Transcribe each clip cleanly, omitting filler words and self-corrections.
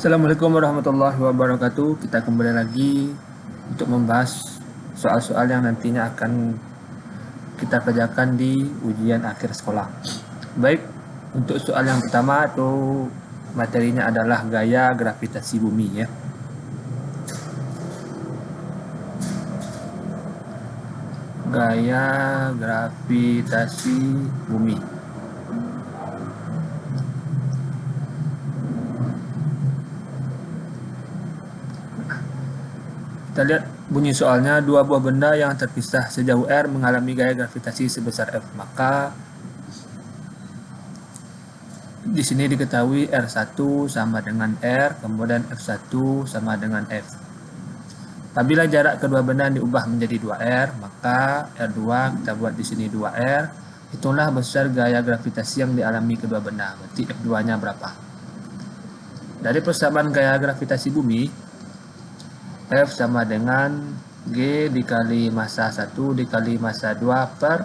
Assalamualaikum warahmatullahi wabarakatuh. Kita kembali lagi untuk membahas soal-soal yang nantinya akan kita kerjakan di ujian akhir sekolah. Baik, untuk soal yang pertama itu materinya adalah gaya gravitasi bumi ya. Gaya gravitasi bumi. Kita lihat bunyi soalnya, dua buah benda yang terpisah sejauh R mengalami gaya gravitasi sebesar F. Maka di sini diketahui R1 sama dengan R, kemudian F1 sama dengan F. Apabila jarak kedua benda diubah menjadi 2R, maka R2 kita buat di sini 2R. Itulah besar gaya gravitasi yang dialami kedua benda. Berarti F2-nya berapa? Dari persamaan gaya gravitasi bumi, F sama dengan G dikali massa 1 dikali massa 2 per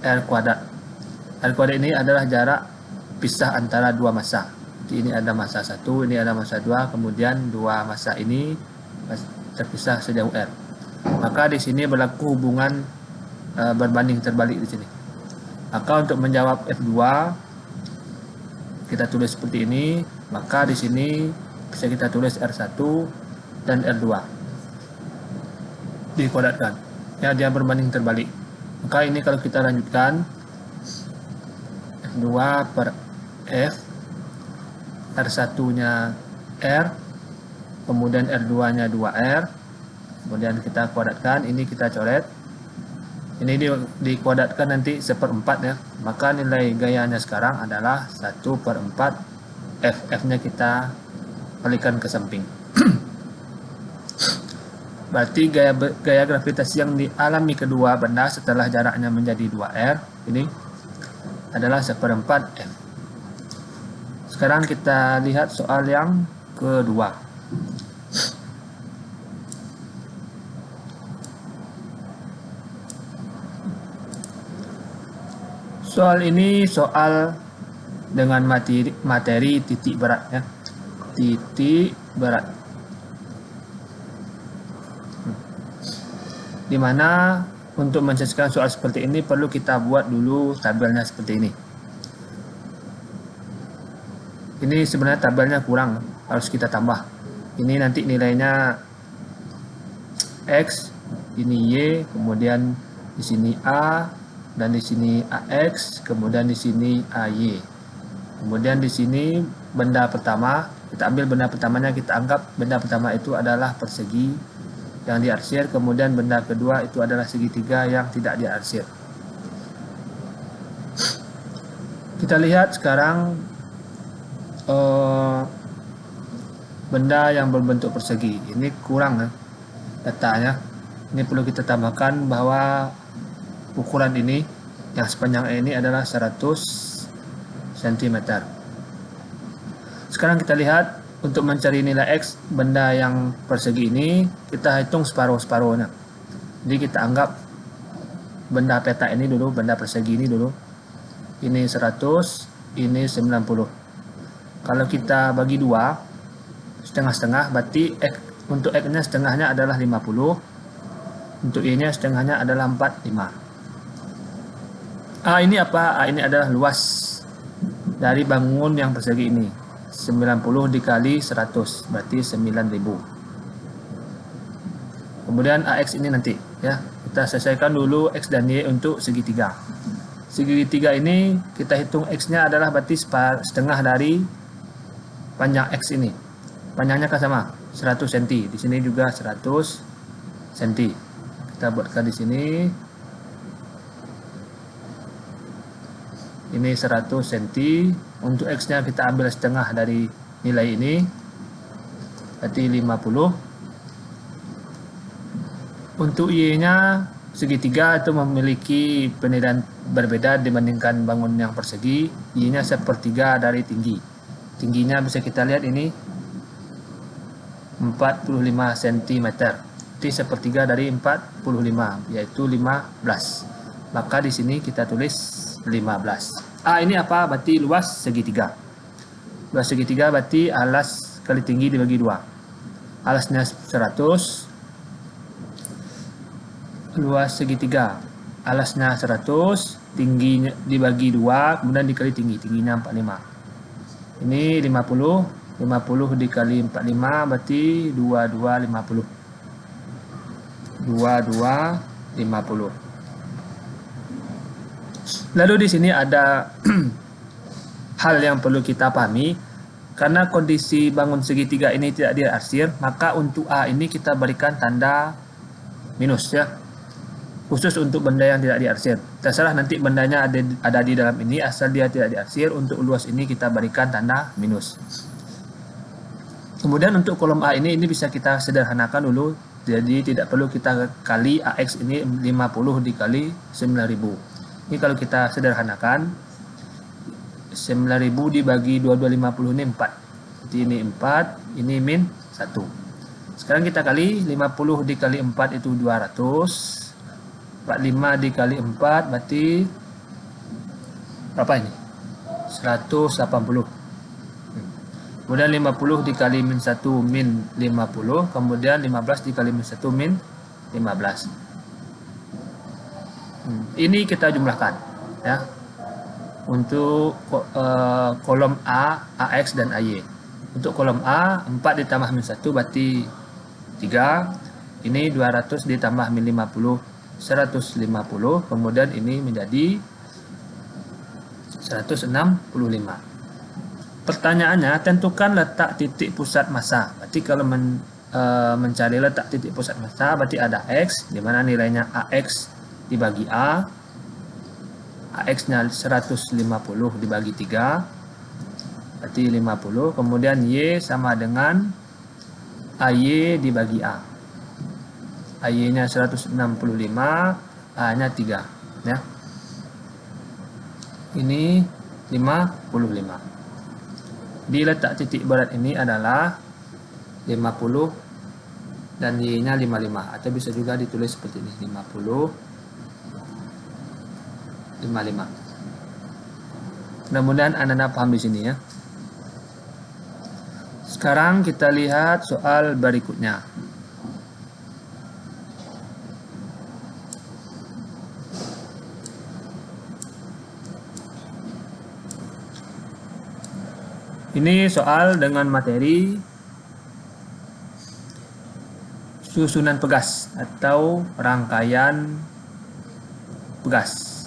R kuadrat. R kuadrat ini adalah jarak pisah antara dua massa. Jadi ini ada massa 1, ini ada massa 2, kemudian dua massa ini terpisah sejauh R. Maka di sini berlaku hubungan berbanding terbalik di sini. Maka untuk menjawab F2 kita tulis seperti ini, maka di sini bisa kita tulis R1 dan R2 dikuadratkan. Ya, dia berbanding terbalik. Maka ini kalau kita lanjutkan F2 per F, R1-nya R, kemudian R2-nya 2R, kemudian kita kuadratkan, ini kita coret, ini dikuadratkan nanti 1/4 ya, maka nilai gayanya sekarang adalah 1/4 F. F-nya kita kalikan ke samping. Berarti gaya gravitasi yang dialami kedua benda setelah jaraknya menjadi 2R ini adalah 1/4 F. Sekarang kita lihat soal yang kedua. Soal ini soal dengan materi titik berat ya. Titik berat. Dimana untuk menyelesaikan soal seperti ini perlu kita buat dulu tabelnya seperti ini. Ini sebenarnya tabelnya kurang, harus kita tambah. Ini nanti nilainya X, ini Y, kemudian di sini A, dan di sini AX, kemudian di sini AY. Kemudian di sini benda pertama, kita ambil benda pertamanya, kita anggap benda pertama itu adalah persegi yang diarsir, kemudian benda kedua itu adalah segitiga yang tidak diarsir. Kita lihat sekarang benda yang berbentuk persegi ini kurang datanya. Ini perlu kita tambahkan bahwa ukuran ini yang sepanjang ini adalah 100 cm. Sekarang kita lihat untuk mencari nilai X benda yang persegi ini, kita hitung separuh-separuhnya. Jadi kita anggap benda peta ini dulu, benda persegi ini dulu. Ini 100, ini 90. Kalau kita bagi dua, setengah-setengah, berarti X, untuk X-nya setengahnya adalah 50, untuk Y-nya setengahnya adalah 45. Ini apa? Ini adalah luas dari bangun yang persegi ini. 90 dikali 100, berarti 9.000. Kemudian AX ini nanti, ya. Kita selesaikan dulu X dan Y untuk segitiga. Segitiga ini kita hitung X-nya adalah berarti setengah dari panjang X ini. Panjangnya kan sama, 100 cm. Di sini juga 100 cm. Kita buatkan di sini. Ini 100 cm. Untuk X-nya kita ambil setengah dari nilai ini. Berarti 50. Untuk Y-nya segitiga itu memiliki penilaian berbeda dibandingkan bangun yang persegi. Y-nya 1/3 dari tinggi. Tingginya bisa kita lihat ini 45 cm. Jadi 1/3 dari 45, yaitu 15. Maka di sini kita tulis 15. Ini apa? Berarti luas segitiga. Luas segitiga berarti alas dikali tinggi dibagi 2. Alasnya 100, luas segitiga. Alasnya 100, tingginya dibagi 2, kemudian dikali tingginya 45. Ini 50 dikali 45 berarti 2250. 2250. Lalu di sini ada hal yang perlu kita pahami. Karena kondisi bangun segitiga ini tidak diarsir, maka untuk A ini kita berikan tanda minus ya. Khusus untuk benda yang tidak diarsir. Terserah nanti bendanya ada di dalam ini, asal dia tidak diarsir. Untuk luas ini kita berikan tanda minus. Kemudian untuk kolom A ini bisa kita sederhanakan dulu. Jadi tidak perlu kita kali AX ini 50 dikali 9000. Ini kalau kita sederhanakan, 9000 dibagi 2250 ini 4. Jadi ini 4, ini min 1. Sekarang kita kali 50 dikali 4 itu 200. 45 dikali 4 berarti berapa ini? 180. Kemudian 50 dikali min 1 min 50. Kemudian 15 dikali min 1 min 15. Ini kita jumlahkan ya. Untuk kolom A, AX dan AY. Untuk kolom A 4 ditambah min 1 berarti 3. Ini 200 ditambah min 50 150. Kemudian ini menjadi 165. Pertanyaannya, tentukan letak titik pusat massa. Berarti kalau mencari letak titik pusat massa berarti ada X, di mana nilainya AX dibagi A. AX-nya 150 dibagi 3, berarti 50. Kemudian Y sama dengan AY dibagi A. AY-nya 165, A-nya 3. Ya. Ini 55. Di letak titik berat ini adalah 50 dan Y-nya 55. Atau bisa juga ditulis seperti ini, 50 55. Mudah-mudahan Anda paham di sini ya. Sekarang kita lihat soal berikutnya. Ini soal dengan materi susunan pegas atau rangkaian pegas.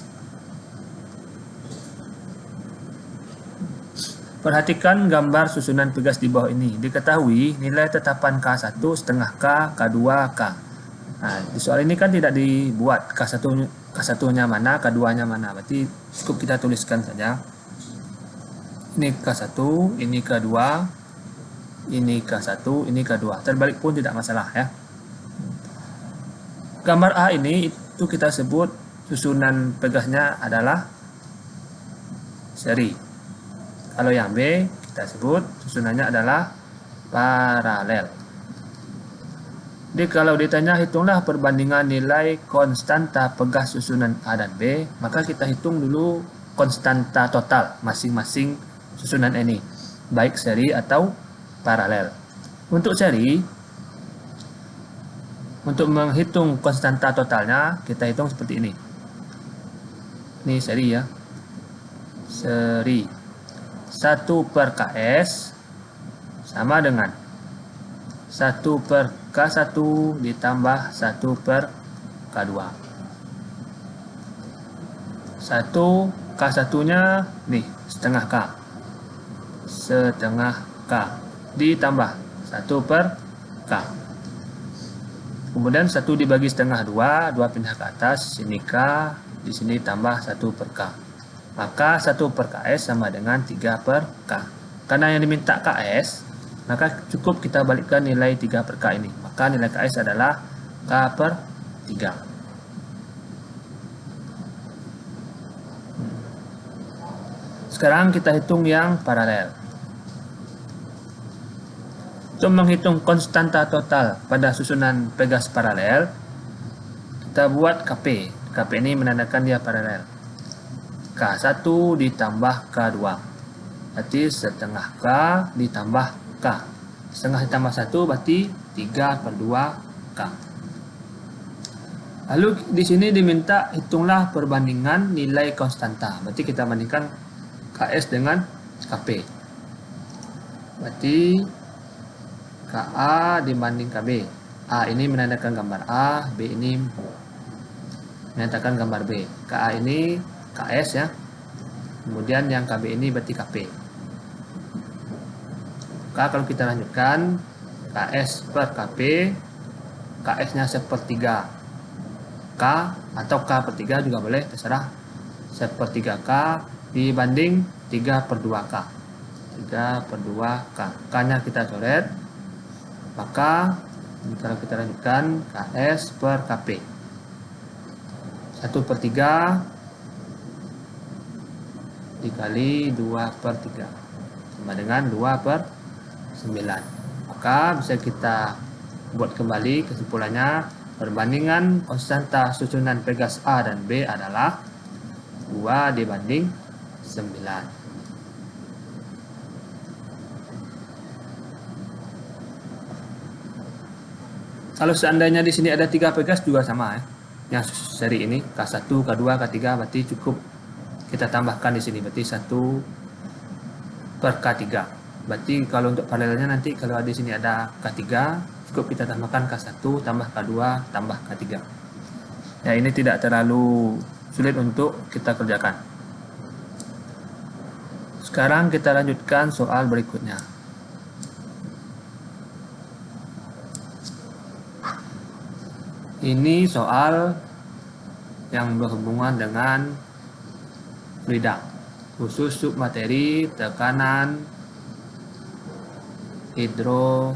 Perhatikan gambar susunan pegas di bawah ini. Diketahui nilai tetapan K1 setengah K, K2, K. Nah, di soal ini kan tidak dibuat K1-nya mana, K2-nya mana. Berarti cukup kita tuliskan saja. Ini K1, ini K2, ini K1, ini K2. Terbalik pun tidak masalah ya. Gambar A ini itu kita sebut susunan pegasnya adalah seri. Kalau yang B kita sebut susunannya adalah paralel. Jadi kalau ditanya hitunglah perbandingan nilai konstanta pegas susunan A dan B, maka kita hitung dulu konstanta total masing-masing susunan ini, baik seri atau paralel. Untuk seri, untuk menghitung konstanta totalnya, kita hitung seperti ini. Ini seri ya. Seri 1 per KS sama dengan 1 per K1 ditambah 1 per K2. 1 K1-nya nih setengah K. Setengah K ditambah 1 per K. Kemudian 1 dibagi setengah 2 pindah ke atas, sini K, di sini tambah 1 per K. Maka 1 per KS sama dengan 3 per K. Karena yang diminta KS, maka cukup kita balikkan nilai 3 per K ini. Maka nilai KS adalah K per 3. Sekarang kita hitung yang paralel. Untuk menghitung konstanta total pada susunan pegas paralel, kita buat KP. KP ini menandakan dia paralel. K1 ditambah K2. Berarti setengah K ditambah K. Setengah ditambah 1 berarti 3/2K. Lalu di sini diminta hitunglah perbandingan nilai konstanta. Berarti kita bandingkan KS dengan KP. Berarti KA dibanding KB. A ini menandakan gambar A, B ini menandakan gambar B. KA ini KS ya. Kemudian yang KB ini berarti KP. Maka kalau kita lanjutkan, KS per KP, KS-nya 1/3 K atau K per 3 juga boleh, terserah. 1/3 K dibanding 3/2K. 3/2K. K-nya kita coret. Maka kalau kita lanjutkan, KS per KP. 1/3 dikali 2/3 sama dengan 2/9. Maka bisa kita buat kembali kesimpulannya, perbandingan konstanta susunan Pegas A dan B adalah 2 dibanding 9. Kalau seandainya di sini ada 3 Pegas juga sama ya. Yang seri ini K1, K2, K3 berarti cukup kita tambahkan di sini, berarti 1/K3. Berarti kalau untuk paralelnya nanti kalau di sini ada K3, cukup kita tambahkan K1 tambah K2 tambah K3. Ya, ini tidak terlalu sulit untuk kita kerjakan. Sekarang kita lanjutkan soal berikutnya. Ini soal yang berhubungan dengan fluida, khusus submateri tekanan hidrostatis.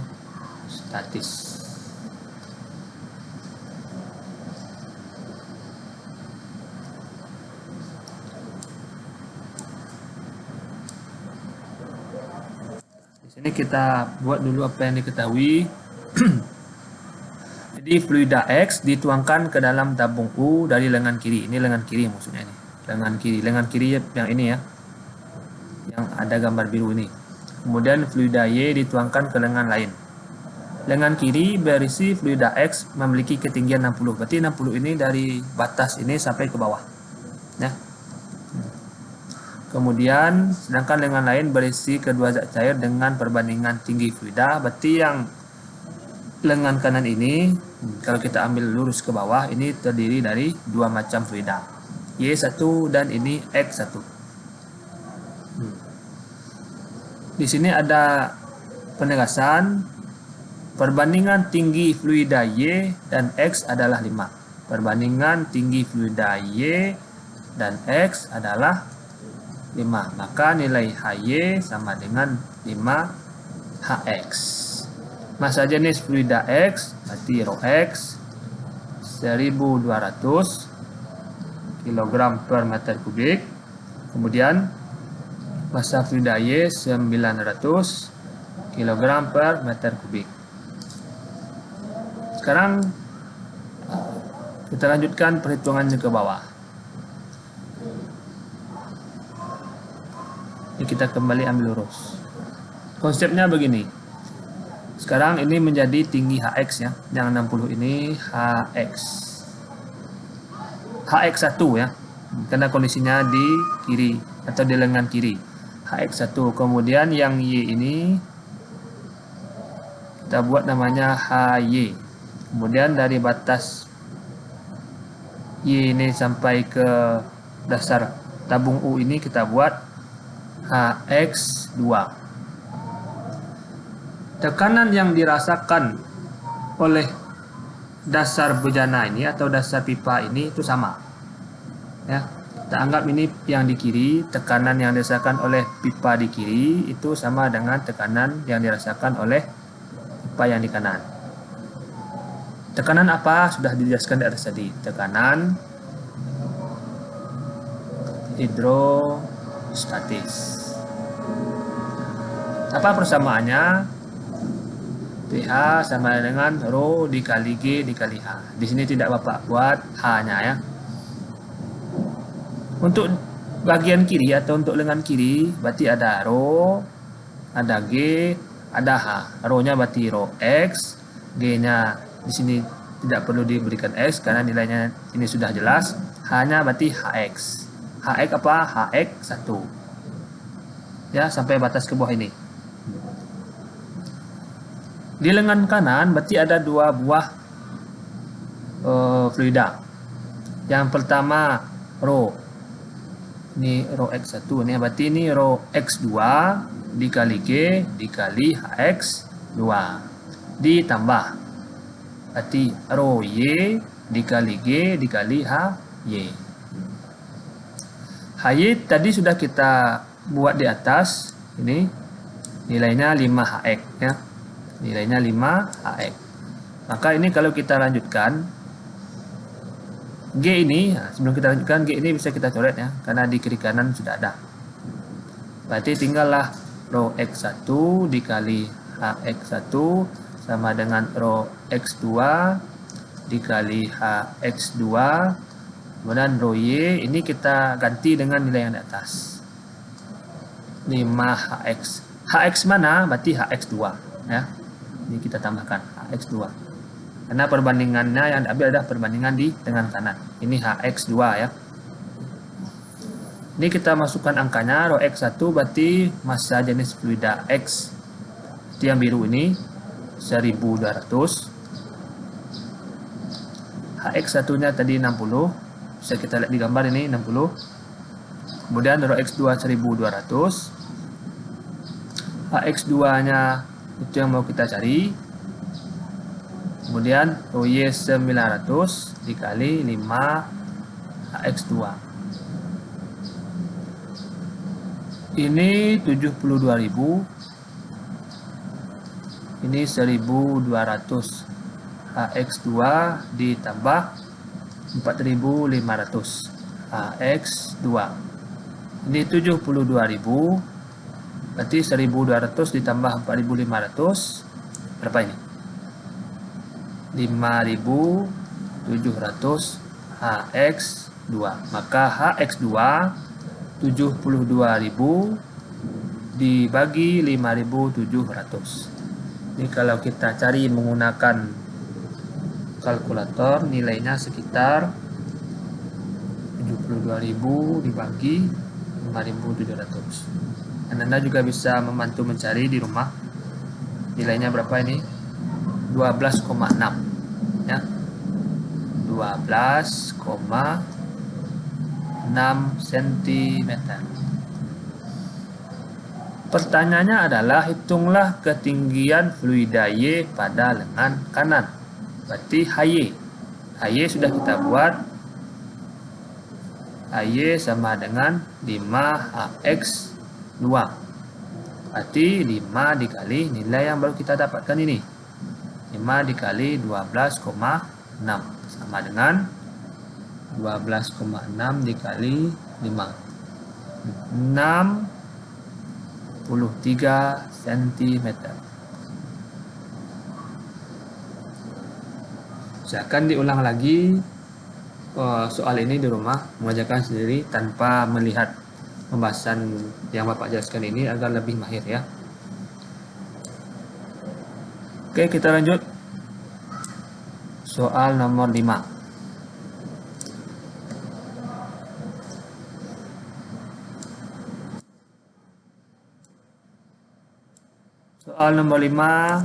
Di sini kita buat dulu apa yang diketahui. Jadi fluida X dituangkan ke dalam tabung U dari lengan kiri. Ini lengan kiri maksudnya ini. Lengan kiri yang ini ya. Yang ada gambar biru ini. Kemudian fluida Y dituangkan ke lengan lain. Lengan kiri berisi fluida X memiliki ketinggian 60. Berarti 60 ini dari batas ini sampai ke bawah. Ya. Kemudian sedangkan lengan lain berisi kedua zat cair dengan perbandingan tinggi fluida. Berarti yang lengan kanan ini, kalau kita ambil lurus ke bawah, ini terdiri dari dua macam fluida, Y1 dan ini X1. Di sini ada penegasan perbandingan tinggi fluida Y dan X adalah 5. Perbandingan tinggi fluida Y dan X adalah 5. Maka nilai HY sama dengan 5HX. Massa jenis fluida X, berarti rho X 1200 kg per meter kubik. Kemudian massa fluida Y 900 kg per meter kubik. Sekarang kita lanjutkan perhitungannya ke bawah. Ini kita kembali ambil lurus. Konsepnya begini. Sekarang ini menjadi tinggi HX ya. Yang 60 ini HX. HX1 ya. Karena kondisinya di kiri atau di lengan kiri. HX1. Kemudian yang Y ini kita buat namanya HY. Kemudian dari batas Y ini sampai ke dasar tabung U ini kita buat HX2. Tekanan yang dirasakan oleh dasar bejana ini atau dasar pipa ini itu sama. Ya, kita anggap ini yang di kiri, tekanan yang dirasakan oleh pipa di kiri itu sama dengan tekanan yang dirasakan oleh pipa yang di kanan. Tekanan apa? Sudah dijelaskan di atas tadi. Tekanan hidrostatis. Apa persamaannya? pH sama dengan rho dikali G dikali H. Di sini tidak Bapak buat H-nya ya. Untuk bagian kiri atau untuk lengan kiri berarti ada rho, ada G, ada H. Rho-nya berarti rho X, G-nya di sini tidak perlu diberikan X karena nilainya ini sudah jelas. H-nya berarti HX. HX apa? HX 1. Ya, sampai batas ke bawah ini. Di lengan kanan berarti ada dua buah fluida. Yang pertama rho. Ini rho X1, ini berarti ini rho X2 dikali G dikali HX2 ditambah berarti rho Y dikali G dikali HY. HY tadi sudah kita buat di atas, ini nilainya 5HX ya. Nilainya 5HX. Maka ini kalau kita lanjutkan G ini, sebelum kita lanjutkan G ini bisa kita coret ya, karena di kiri kanan sudah ada. Berarti tinggallah rho X1 dikali HX1 sama dengan rho X2 dikali HX2, kemudian rho Y ini kita ganti dengan nilai yang di atas 5HX. HX mana? Berarti HX2 ya. Ini kita tambahkan HX2. Karena perbandingannya yang diambil adalah perbandingan di lengan kanan. Ini HX2 ya. Ini kita masukkan angkanya, rho X1 berarti massa jenis fluida X. Itu yang biru ini 1200. HX1-nya tadi 60. Bisa kita lihat di gambar ini 60. Kemudian rho X2 1200. HX2-nya itu yang mau kita cari. Kemudian rho Y 900 dikali 5HX2. Ini 72.000. Ini 1200. HX2 ditambah 4500. HX2. Ini 72.000. Berarti 1200 ditambah 4500. Berapa ini? 5.700 HX2. Maka HX2 72.000 dibagi 5.700. Ini kalau kita cari menggunakan kalkulator nilainya sekitar 72.000 dibagi 5.700. Dan Anda juga bisa membantu mencari di rumah nilainya berapa ini, 12,6 ya, 12,6 cm. Pertanyaannya adalah hitunglah ketinggian fluida Y pada lengan kanan. Berarti HY. HY sudah kita buat. HY sama dengan 5HX2. Berarti 5 dikali nilai yang baru kita dapatkan ini. 5 dikali 12,6 sama dengan 12,6 dikali 5. 63 cm. Silakan diulang lagi soal ini di rumah, mengerjakan sendiri tanpa melihat pembahasan yang Bapak jelaskan ini agar lebih mahir ya. Oke, kita lanjut. Soal nomor 5. Soal nomor 5.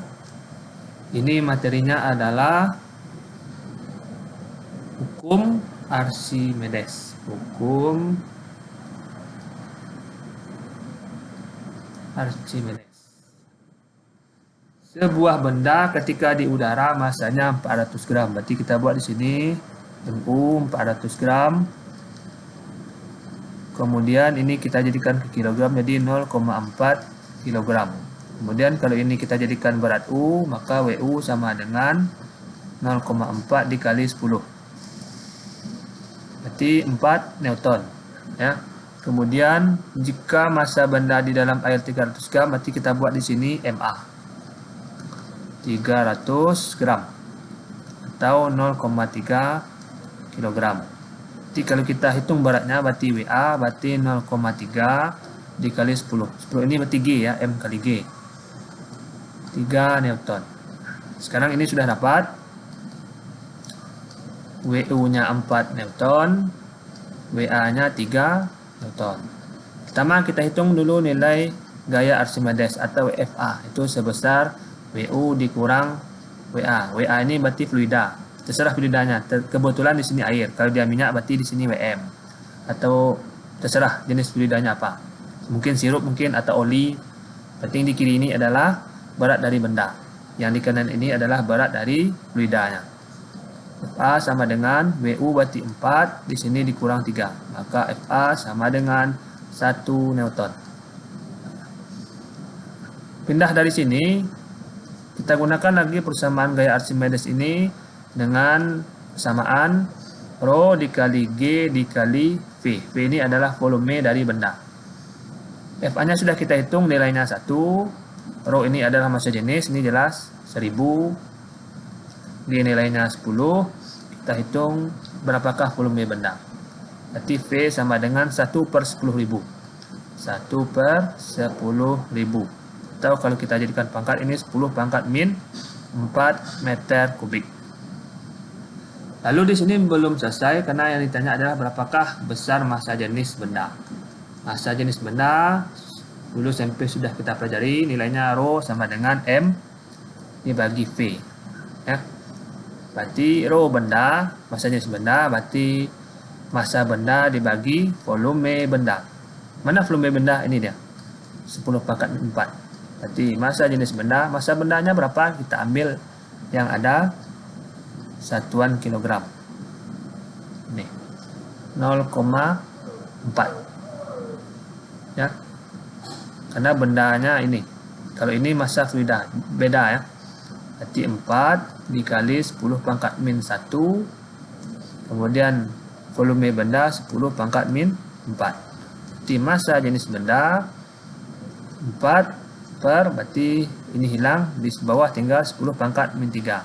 Ini materinya adalah hukum Archimedes. Hukum Archimedes. Sebuah benda ketika di udara masanya 400 gram. Berarti kita buat di sini MU 400 gram. Kemudian ini kita jadikan ke kilogram jadi 0,4 kilogram. Kemudian kalau ini kita jadikan berat U, maka WU sama dengan 0,4 dikali 10. Berarti 4 Newton ya. Kemudian jika massa benda di dalam air 300 gram, berarti kita buat di sini MA 300 gram atau 0,3 kilogram. Jadi kalau kita hitung beratnya berarti WA berarti 0,3 dikali 10. 10 ini berarti G ya, M kali G. 3 Newton. Sekarang ini sudah dapat. WU-nya 4 Newton, WA-nya 3 Newton. Pertama kita hitung dulu nilai gaya Archimedes atau WFA, itu sebesar WU dikurang WA. WA ini berarti fluida, terserah fluidanya. Kebetulan di sini air, kalau dia minyak berarti di sini WM. Atau terserah jenis fluidanya apa. Mungkin sirup mungkin atau oli. Penting di kiri ini adalah berat dari benda. Yang di kanan ini adalah berat dari fluidanya. FA sama dengan WU berarti 4, di sini dikurang 3. Maka FA sama dengan 1 Newton. Pindah dari sini, kita gunakan lagi persamaan gaya Archimedes ini dengan persamaan Rho dikali G dikali V. V ini adalah volume dari benda. FA-nya sudah kita hitung, nilainya 1. Rho ini adalah massa jenis, ini jelas 1000. G nilainya 10. Kita hitung berapakah volume benda. Berarti V sama dengan 1 per 10.000. 1 per 10.000. Atau kalau kita jadikan pangkat ini 10 pangkat min 4 meter kubik. Lalu di sini belum selesai karena yang ditanya adalah berapakah besar massa jenis benda. Massa jenis benda dulu SMP sudah kita pelajari, nilainya Rho sama dengan M dibagi V. Ya. Berarti Rho benda, massa jenis benda, berarti massa benda dibagi volume benda. Mana volume benda? Ini dia. 10 pangkat 4. Berarti massa jenis benda, massa bendanya berapa? Kita ambil yang ada satuan kilogram. Ini. 0,4. Ya. Karena bendanya ini. Kalau ini massa fluida, beda ya. Berarti 4 dikali 10 pangkat min 1. Kemudian volume benda 10 pangkat min 4. Berarti massa jenis benda 4 per, berarti ini hilang, di bawah tinggal 10 pangkat min 3.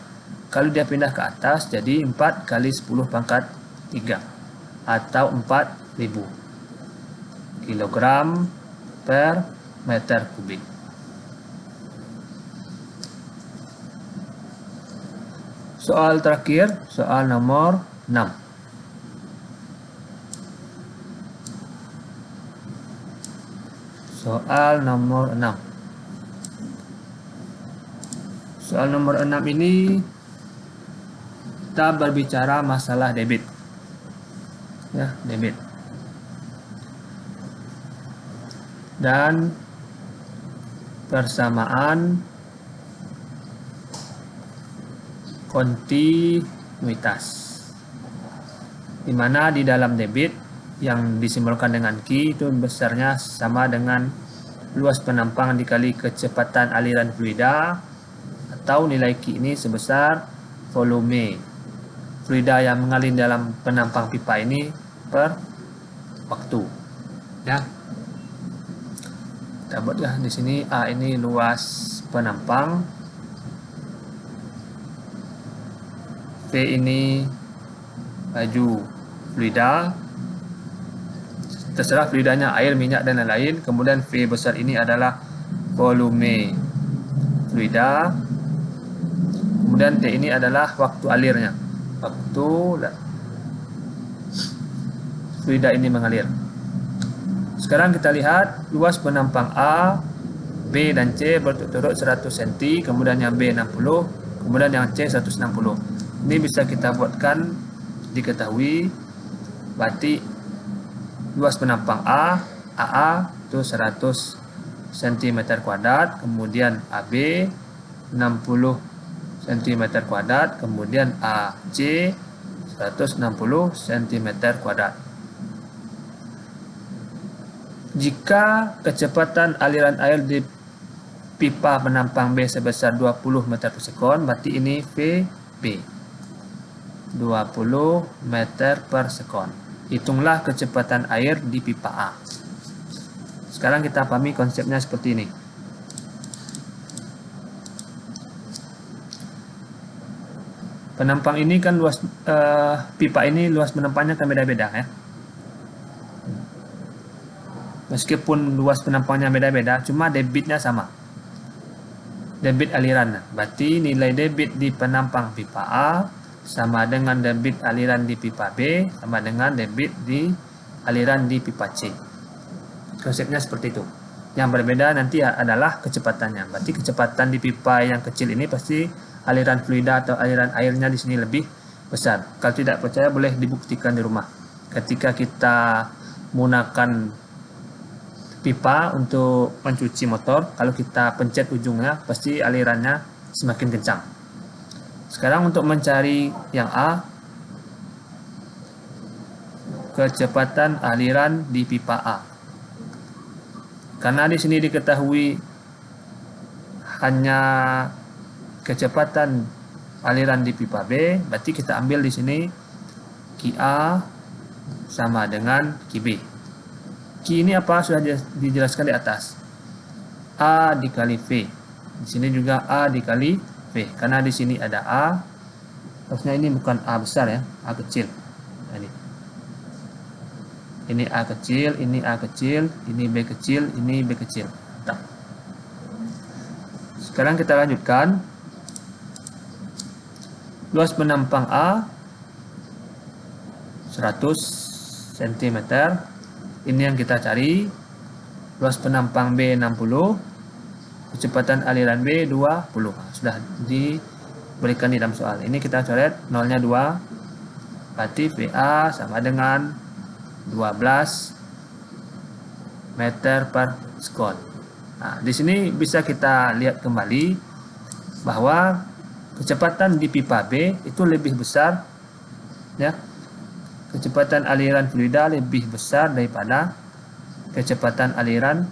Kalau dia pindah ke atas jadi 4 kali 10 pangkat 3 atau 4000 kilogram per meter kubik. Soal terakhir, soal nomor 6. Soal nomor 6. Soal nomor 6 ini kita berbicara masalah debit. Ya, debit. Dan persamaan kontinuitas, di mana di dalam debit yang disimbolkan dengan Q itu besarnya sama dengan luas penampang dikali kecepatan aliran fluida, atau nilai Q ini sebesar volume fluida yang mengalir dalam penampang pipa ini per waktu. Ya, kita buatlah di sini A ini luas penampang, V ini laju fluida, terserah fluidanya air, minyak dan lain-lain. Kemudian V besar ini adalah volume fluida. Kemudian T ini adalah waktu alirnya, waktu fluida ini mengalir. Sekarang kita lihat luas penampang A, B dan C berturut-turut 100 cm, kemudian yang B 60, kemudian yang C 160. Ini bisa kita buatkan diketahui, berarti luas penampang A, AA itu 100 cm², kemudian AB 60 cm², kemudian AC 160 cm². Jika kecepatan aliran air di pipa penampang B sebesar 20 meter per sekon, berarti ini VB 20 meter per sekon. Hitunglah kecepatan air di pipa A. Sekarang kita pahami konsepnya seperti ini. Penampang ini kan luas, pipa ini luas penampangnya kan beda-beda ya. Meskipun luas penampangnya beda-beda, cuma debitnya sama. debit aliran. Berarti nilai debit di penampang pipa A sama dengan debit aliran di pipa B sama dengan debit di aliran di pipa C. Konsepnya seperti itu. Yang berbeda nanti adalah kecepatannya. Berarti kecepatan di pipa yang kecil ini pasti aliran fluida atau aliran airnya di sini lebih besar. Kalau tidak percaya boleh dibuktikan di rumah. Ketika kita menggunakan pipa untuk mencuci motor, kalau kita pencet ujungnya pasti alirannya semakin kencang. Sekarang untuk mencari yang A, kecepatan aliran di pipa A. Karena di sini diketahui hanya kecepatan aliran di pipa B, berarti kita ambil di sini QA sama dengan QB. Q ini apa? Sudah dijelaskan di atas. A dikali V. Di sini juga A dikali V. Karena di sini ada A, harusnya ini bukan A besar ya, A kecil. Nah, ini A kecil, ini A kecil, ini B kecil, ini B kecil. Mantap. Sekarang kita lanjutkan. Luas penampang A 100 cm. Ini yang kita cari. Luas penampang B 60. Kecepatan aliran B 20. Sudah diberikan di dalam soal. Ini kita coret nolnya 2. Berarti VA sama dengan 12 meter per sekon. Nah, di sini bisa kita lihat kembali bahwa kecepatan di pipa B itu lebih besar, ya. Kecepatan aliran fluida lebih besar daripada kecepatan aliran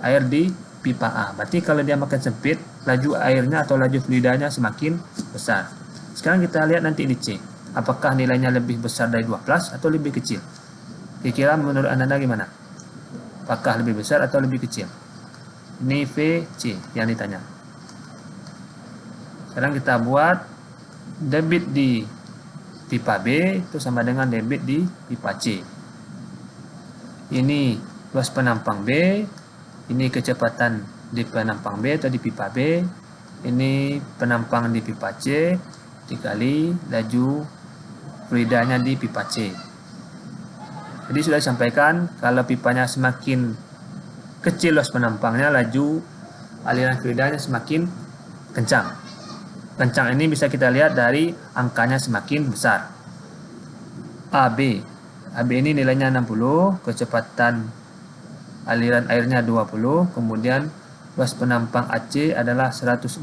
air di pipa A. Berarti kalau dia makin sempit, laju airnya atau laju fluidanya semakin besar. Sekarang kita lihat nanti di C. Apakah nilainya lebih besar dari 12 atau lebih kecil? Kira-kira menurut Anda gimana? Apakah lebih besar atau lebih kecil? Ini VC yang ditanya. Sekarang kita buat debit di pipa B itu sama dengan debit di pipa C. Ini luas penampang B, ini kecepatan di penampang B atau di pipa B, ini penampang di pipa C dikali laju fluidanya di pipa C. Jadi sudah disampaikan kalau pipanya semakin kecil luas penampangnya, laju aliran fluidanya semakin kencang. Kencang ini bisa kita lihat dari angkanya semakin besar. AB ini nilainya 60, kecepatan aliran airnya 20, kemudian luas penampang AC adalah 160.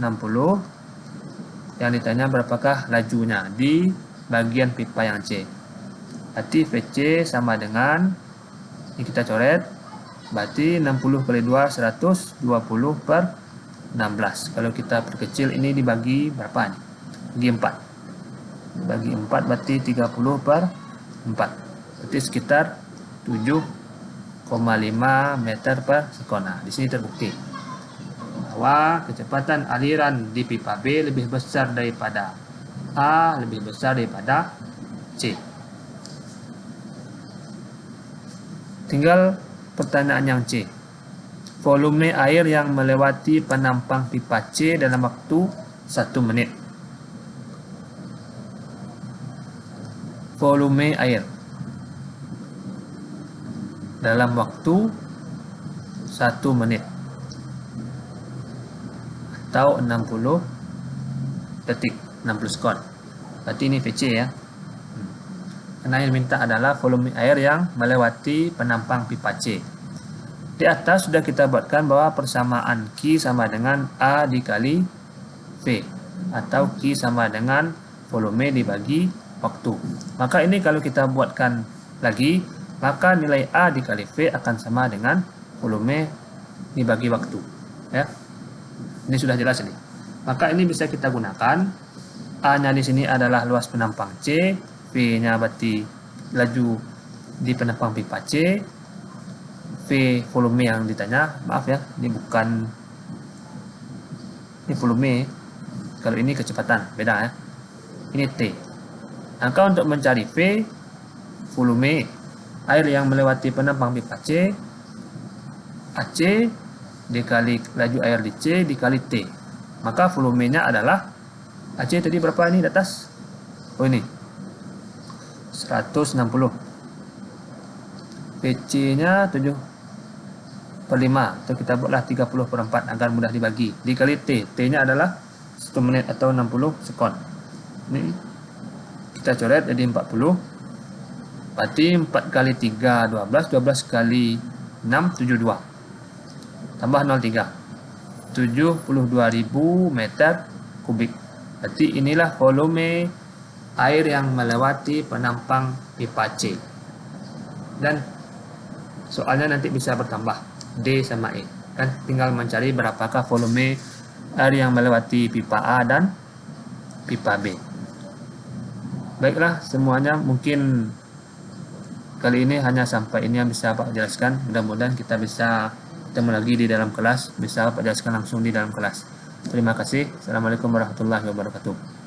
Yang ditanya berapakah lajunya di bagian pipa yang C. Berarti VC sama dengan, ini kita coret, berarti 60 kali 2, 120 per 16. Kalau kita perkecil ini dibagi berapa nih? Bagi 4. Bagi 4 berarti 30 per 4. Berarti sekitar 7,5 meter per sekon. Nah, di sini terbukti bahwa kecepatan aliran di pipa B lebih besar daripada A, lebih besar daripada C. Tinggal pertanyaan yang C. Volume air yang melewati penampang pipa C dalam waktu 1 menit. Volume air dalam waktu 1 menit atau 60 detik, 60 sekon. Berarti ini VC ya. Karena yang diminta adalah volume air yang melewati penampang pipa C. Di atas sudah kita buatkan bahwa persamaan Q sama dengan A dikali V, atau Q sama dengan volume dibagi waktu. Maka ini kalau kita buatkan lagi, maka nilai A dikali V akan sama dengan volume dibagi waktu. Ya, ini sudah jelas ini. Maka ini bisa kita gunakan. A-nya di sini adalah luas penampang C, V-nya berarti laju di penampang pipa C, V volume yang ditanya, maaf ya, ini bukan, ini volume, kalau ini kecepatan, beda ya, ini T. Maka untuk mencari V, volume air yang melewati penampang pipa C, AC dikali laju air di C dikali T. Maka volumenya adalah AC tadi berapa ini di atas? Oh ini 160. PC-nya 7/5 atau kita buatlah 30/4 agar mudah dibagi. Dikali T. T-nya adalah 1 menit atau 60 sekon. Ini kita coret jadi 40. Berarti 4 kali 3 12, 12 kali 6 72. Tambah 03. 72.000 meter kubik. Berarti inilah volume air yang melewati penampang pipa C. Dan soalnya nanti bisa bertambah D sama E. Kan tinggal mencari berapakah volume air yang melewati pipa A dan pipa B. Baiklah, semuanya mungkin kali ini hanya sampai ini yang bisa Pak jelaskan. Mudah-mudahan kita bisa ketemu lagi di dalam kelas, bisa Pak jelaskan langsung di dalam kelas. Terima kasih. Assalamualaikum warahmatullahi wabarakatuh.